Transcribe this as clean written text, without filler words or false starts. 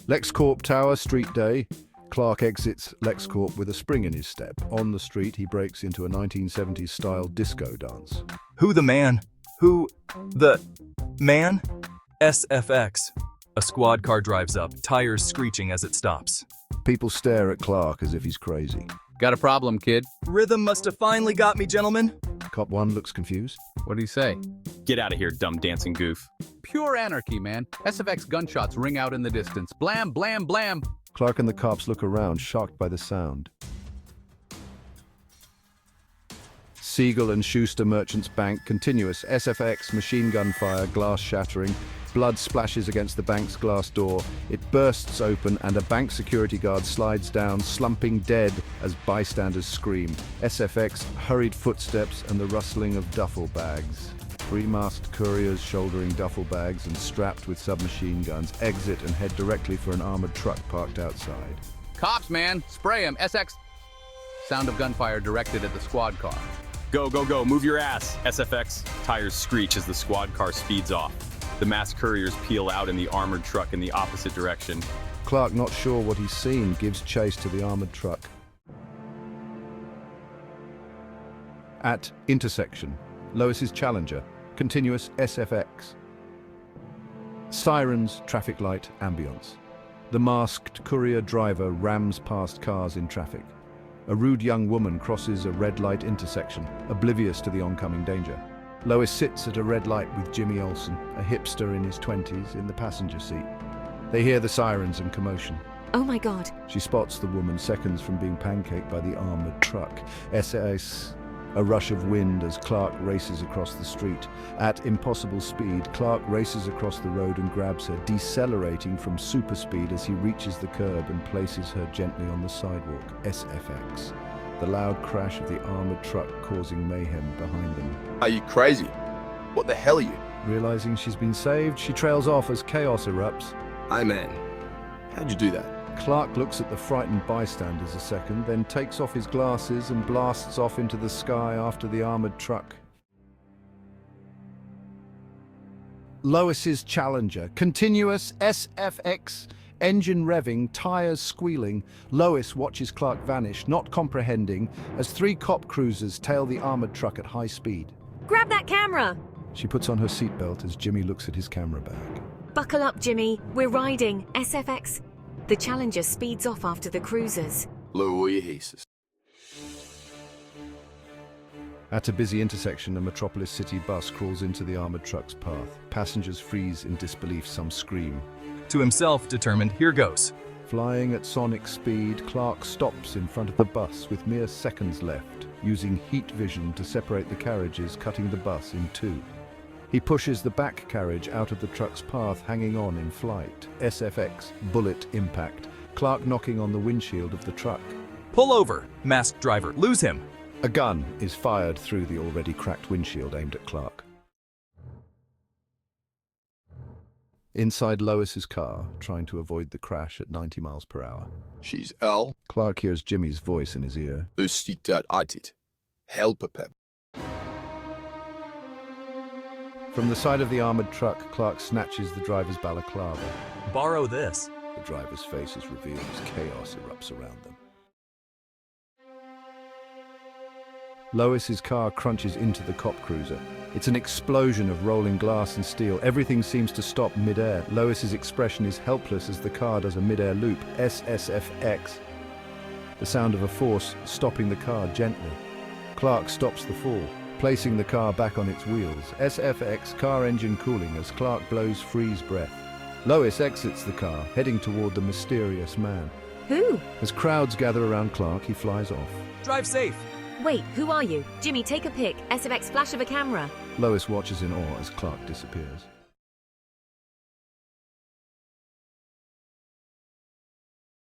LexCorp Tower, street day. Clark exits LexCorp with a spring in his step. On the street, he breaks into a 1970s-style disco dance. Who the man? Who the man? SFX. A squad car drives up, tires screeching as it stops. People stare at Clark as if he's crazy. Got a problem, kid? Rhythm must have finally got me, gentlemen. Cop 1 looks confused. What'd he say? Get out of here, dumb dancing goof. Pure anarchy, man. SFX gunshots ring out in the distance. Blam, blam, blam. Clark and the cops look around, shocked by the sound. Siegel and Schuster Merchants Bank, continuous SFX, machine gun fire, glass shattering. Blood splashes against the bank's glass door. It bursts open and a bank security guard slides down, slumping dead as bystanders scream. SFX, hurried footsteps and the rustling of duffel bags. Three masked couriers shouldering duffel bags and strapped with submachine guns exit and head directly for an armored truck parked outside. Cops, man. Spray him. SX. Sound of gunfire directed at the squad car. Go, go, go, move your ass, SFX. Tires screech as the squad car speeds off. The masked couriers peel out in the armored truck in the opposite direction. Clark, not sure what he's seen, gives chase to the armored truck. At intersection, Lois's Challenger, continuous SFX. Sirens, traffic light, ambience. The masked courier driver rams past cars in traffic. A rude young woman crosses a red light intersection, oblivious to the oncoming danger. Lois sits at a red light with Jimmy Olsen, a hipster in his 20s, in the passenger seat. They hear the sirens and commotion. Oh my God. She spots the woman seconds from being pancaked by the armored truck. SAS. A rush of wind as Clark races across the street. At impossible speed, Clark races across the road and grabs her, decelerating from super speed as he reaches the curb and places her gently on the sidewalk. SFX. The loud crash of the armored truck causing mayhem behind them. Are you crazy? What the hell are you? Realizing she's been saved, she trails off as chaos erupts. Hey man, how'd you do that? Clark looks at the frightened bystanders a second, then takes off his glasses and blasts off into the sky after the armored truck. Lois's Challenger, continuous SFX, engine revving, tires squealing. Lois watches Clark vanish, not comprehending, as three cop cruisers tail the armored truck at high speed. Grab that camera! She puts on her seatbelt as Jimmy looks at his camera bag. Buckle up, Jimmy. We're riding. SFX. The Challenger speeds off after the cruisers. Lois. At a busy intersection, a Metropolis City bus crawls into the armored truck's path. Passengers freeze in disbelief, some scream. To himself, determined, here goes. Flying at sonic speed, Clark stops in front of the bus with mere seconds left, using heat vision to separate the carriages, cutting the bus in two. He pushes the back carriage out of the truck's path, hanging on in flight. SFX, bullet impact. Clark knocking on the windshield of the truck. Pull over, masked driver, lose him. A gun is fired through the already cracked windshield aimed at Clark. Inside Lois's car, trying to avoid the crash at 90 miles per hour. She's L. Clark hears Jimmy's voice in his ear. Help Help. From the side of the armored truck, Clark snatches the driver's balaclava. Borrow this. The driver's face is revealed as chaos erupts around them. Lois's car crunches into the cop cruiser. It's an explosion of rolling glass and steel. Everything seems to stop mid-air. Lois's expression is helpless as the car does a mid-air loop. SSFX. The sound of a force stopping the car gently. Clark stops the fall, placing the car back on its wheels. SFX, car engine cooling as Clark blows freeze breath. Lois exits the car, heading toward the mysterious man. Who? As crowds gather around Clark, he flies off. Drive safe. Wait, who are you? Jimmy, take a pic. SFX, flash of a camera. Lois watches in awe as Clark disappears.